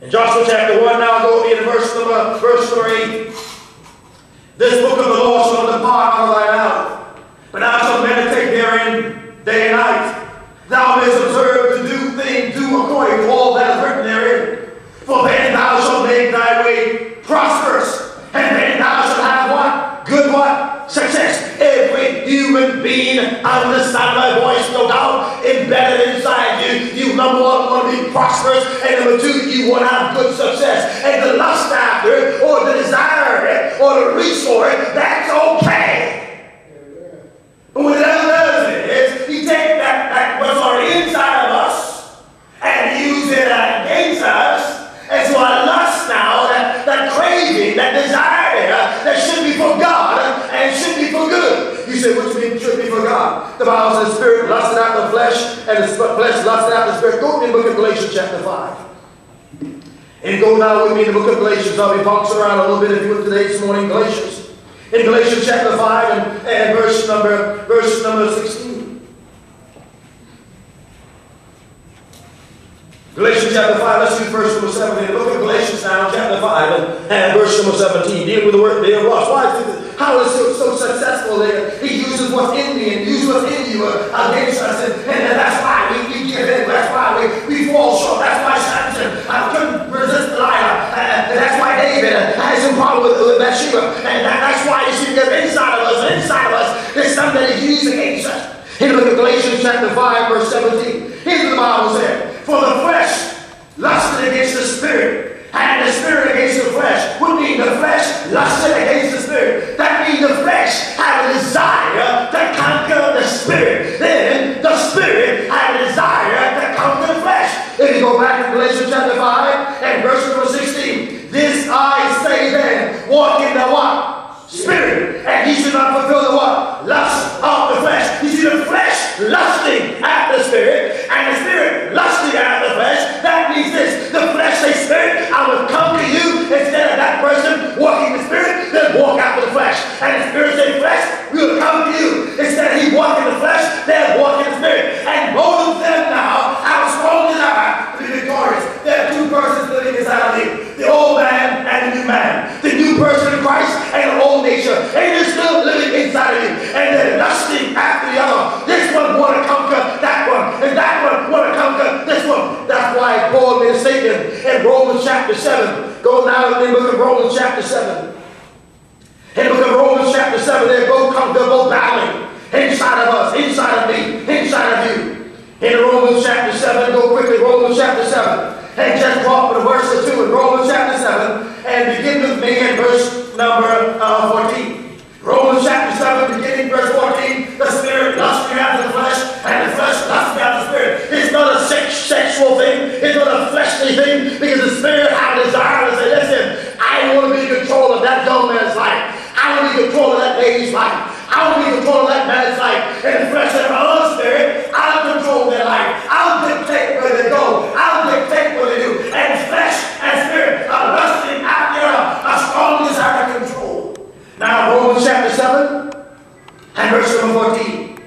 In Joshua chapter 1, now go in verse number 8. This book of the law shall not depart out of thy mouth, but thou shalt meditate therein day and night. Thou mayest observe to do according to all that is written therein. For then thou shalt make thy way prosperous, and then thou shalt have what? Good what? Success. Every human being under the sound of my voice, no doubt, embedded inside you. You, number one, want to be prosperous, and number two, you want to have good success. And the lust after it, or the desire it, or the reach for it, that's okay. But what the devil does is, he takes that what's already inside of us, and use it against us. And so our lust now, that craving, that desire there, that should be for God and should be for good. You say, what do you mean should be for God? The Bible says the spirit lusted after the flesh, and the flesh lusted after the spirit. Go to the book of Galatians chapter 5. And go now with me in the book of Galatians. I'll be bouncing around a little bit if you look today this morning. Galatians. In Galatians chapter 5 and verse number 16. Galatians chapter 5, let's read verse number 17. Look at Galatians now, chapter 5 and verse number 17. Deal with the word there, lust. Why is this? How is it so successful there? He uses what's in me and uses what's in you against us. And that's why we give in. That's why we fall short. That's why Samson couldn't resist Delilah. That's why David had some problem with Bathsheba. And that's why you see that inside of us, there's something that is used against us. In the book of Galatians chapter 5, verse 17. Here's what the Bible said. For the flesh lusted against the spirit, and the spirit against the flesh. Would mean the flesh lusted against the spirit. That means the flesh had a desire to conquer the spirit. Then the spirit had a desire to conquer the flesh. If you go back to Galatians chapter 5 and verse number 16. This I say then, walk in the what? Spirit, and he should not fulfill the what? Lust of the flesh. You see the flesh lusting after the spirit, and the spirit lusting after the flesh. That means this: the flesh says, "Spirit, I will come to you," instead of that person walking the spirit, then walk after the flesh. And the spirit says, "Flesh, we will come to you," instead of he walking the flesh, then walking the spirit. And both of them now have a strong desire to be victorious. There are two persons living inside of you: the old man and the new man. The new person in Christ and the old nature, and they're still living inside of you, and they're lusting after the other. This one want to conquer that one, and that one want to conquer this one. That's why Paul made a statement in Romans chapter 7. Go now in the book of Romans chapter 7. In the book of Romans chapter 7, they're both battling inside of us, inside of me, inside of you. In Romans chapter 7, go quickly, Romans chapter 7. And just drop with a verse or two in Romans chapter 7 and begin with me in verse number 14. Romans chapter 7, beginning verse 14. The spirit lusting after the flesh, and the flesh lusting after the spirit. It's not a sexual thing. It's not a fleshly thing, because the spirit has a desire to say, listen, I want to be in control of that young man's life. I want to be in control of that lady's life. I want to be in control of that man's life. And the flesh said, oh, spirit, I'll control their life. I'll dictate where they go. I'll dictate what they do. And flesh and spirit are lusting after a strong desire to control. Now, Romans chapter 7 and verse number 14.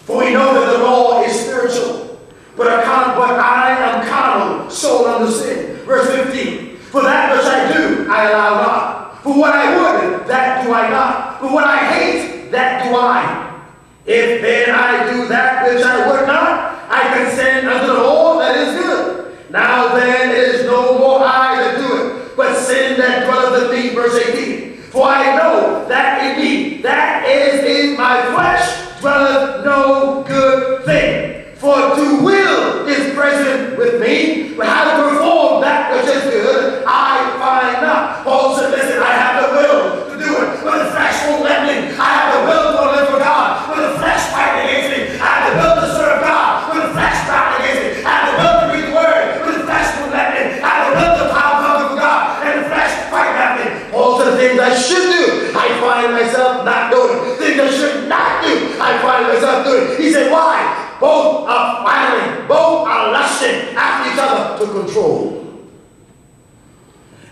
For we know that the law is spiritual, but I am carnal, sold under sin. Verse 15. For that which I do, I allow not. For what I would, that do I not. For what I hate, that do I. If then I do that which I would not, I consent unto the law that is good. Now then it is no more I that do it, but sin that dwelleth in me. Verse 18. For I know that in me, that is in my flesh, dwelleth no good thing. For to will is present with me, but how to perform that which is good, I find not. Paul said, listen, I have the will to do it, but the flesh won't let me. I have the will to live for God, but the flesh fighting against me. I have the will to serve God, but the flesh fighting against me. I have the will to read the word, but the flesh won't let me. I have the will to power for God, and the flesh fighting at me. All the things I should do, I find myself not doing. Things I should not do, I find myself doing. He said, why? Both are fighting, both are lusting after each other to control.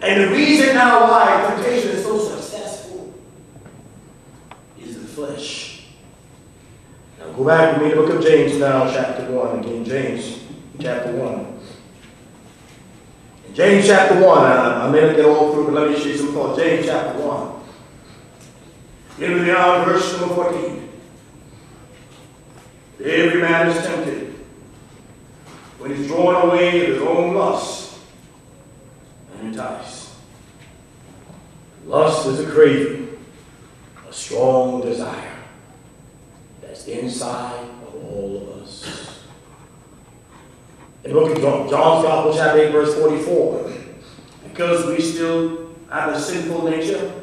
And the reason now why temptation is so successful is the flesh. Now go back with me to the book of James now, chapter 1. Again, James, chapter 1. James chapter 1, I may not get all through, but let me show you some thoughts. James chapter 1. Give me now verse number 14. Every man is tempted when he's drawn away of his own lust and enticed. Lust is a craving, a strong desire that's inside of all of us. In the book of John's Gospel, chapter 8, verse 44, because we still have a sinful nature,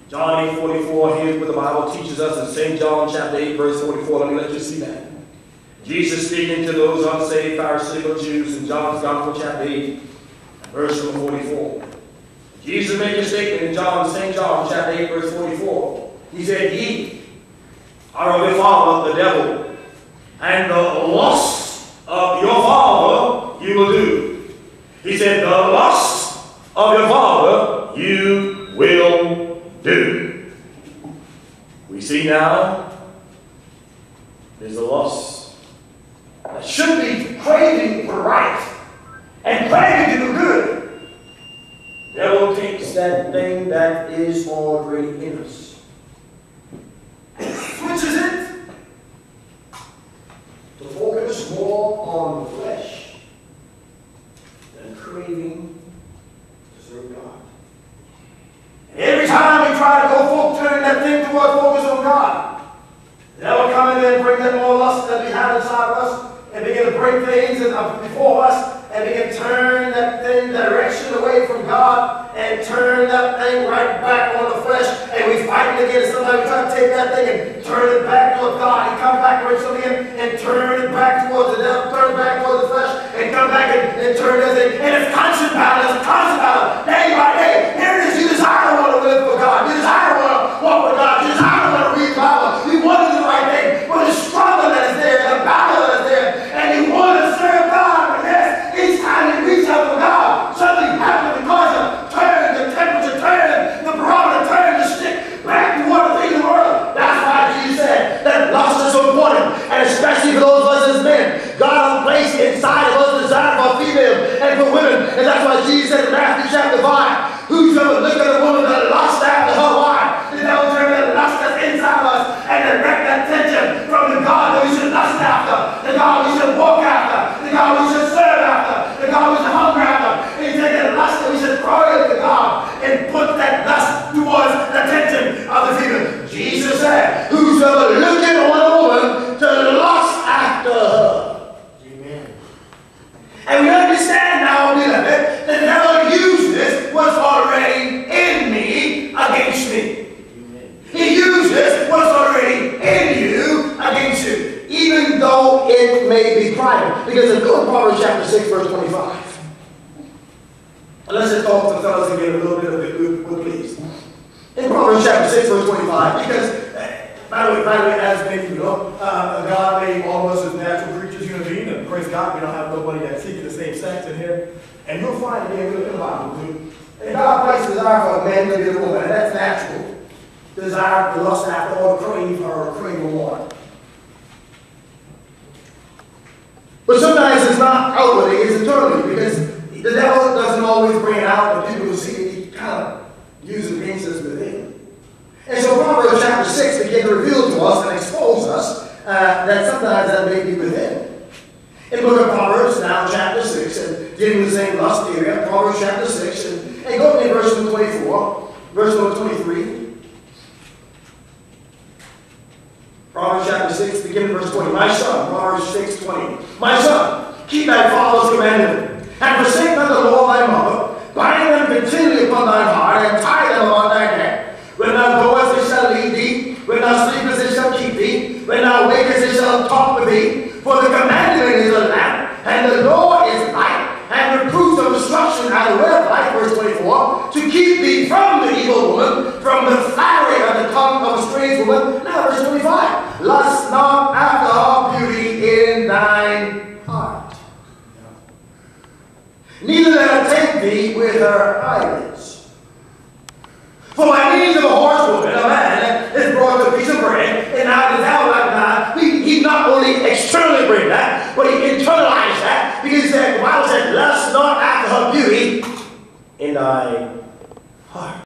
John 8:44, here's what the Bible teaches us in St. John chapter 8, verse 44. Let me let you see that. Jesus speaking to those unsaved Pharisaical Jews in John's Gospel chapter 8, verse number 44. Jesus made a statement in St. John chapter 8, verse 44. He said, ye are of your father, the devil, and the lust of your father you will do. He said, the lust of your father you will do. We see now there's a lust that should be craving for right and craving to do good. The devil takes that thing that is already in us and switches it to focus more on the flesh than craving to serve God. Every time we try to go turn that thing towards focus on God, the devil will come in there and bring that more lust that we have inside of us and begin to bring things before us and begin to turn that thing direction away from God and turn that thing right back on the flesh. And we fight against somebody trying to take that thing and turn it back towards God and come back towards again and turn it back towards the devil, turn it back towards the flesh and come back and turn that thing. And it's constant battle, day by day. Here it is, you desire to want to live for God. You desire to want to walk with God. You desire to want to read the Bible. You want to do the right thing. But the struggle that is there, the battle that is there, and you want to serve God. But yes, each time you reach out for God, something happens because of the temperature turn, the barometer turn, the stick back to what the thing in the world. That's why Jesus said that lust is so important, and especially for those of us as men. God has placed inside of us desire for female and for women, and that's why Jesus said in Matthew chapter 5, whosoever look at a woman that lust after her wife, the devil turn that lust that's inside of us and direct that attention from the God that we should lust after, the God we should walk after, the God we should serve after, the God we should hunger after. And he take that lust that we should cry to God and put that lust towards the attention of the female. Jesus said, whosoever looketh on a woman to lust after her. And we understand now, beloved, that the devil uses what's already in me against me. Amen. He uses what's already in you against you, even though it may be private. Because in Proverbs chapter 6, verse 25. And let's just talk to the fellas and get a little bit of the good, please. In Proverbs chapter 6, verse 25, because by the way, as many of you know, God made all of us as natural creatures, human beings, and praise God, we don't have nobody that's seeking the same sex in here. And you'll find it in the Bible too. And God placed desire for a man to be a woman, and that's natural. Desire to lust after or crave or crave a woman. But sometimes it's not outwardly, it's internally, because the devil doesn't always bring it out, but people will see it, he kind of uses against us within. And so Proverbs chapter 6 begins to reveal to us and expose us that sometimes that may be within. In the book of Proverbs, now chapter 6, and dealing with the same lust area, Proverbs chapter 6, and go to verse number 24, verse number 23. Proverbs chapter 6, beginning verse 20. My son, Proverbs 6, 20. My son, keep thy father's commandment, and forsake not the law of thy mother. Bind them continually upon thine heart, and tie them upon thy neck. When thou goest, they shall lead thee. When thou sleepest, they shall keep thee. When thou wakest, they shall talk with thee. For the commandment is a lamp, and the law is light, and reproofs of instruction are the way of life, verse 24, to keep thee from the evil woman, from the flattery of the tongue of a strange woman. Now, verse 25, lust not after her beauty in thine heart, neither let her take thee with her eyelids. For by means of a horsewoman, a man is brought to a piece of bread, and now the devil like God, he not only externally bring that, but he internalized that, because the Bible said, lust not after her beauty in thy heart.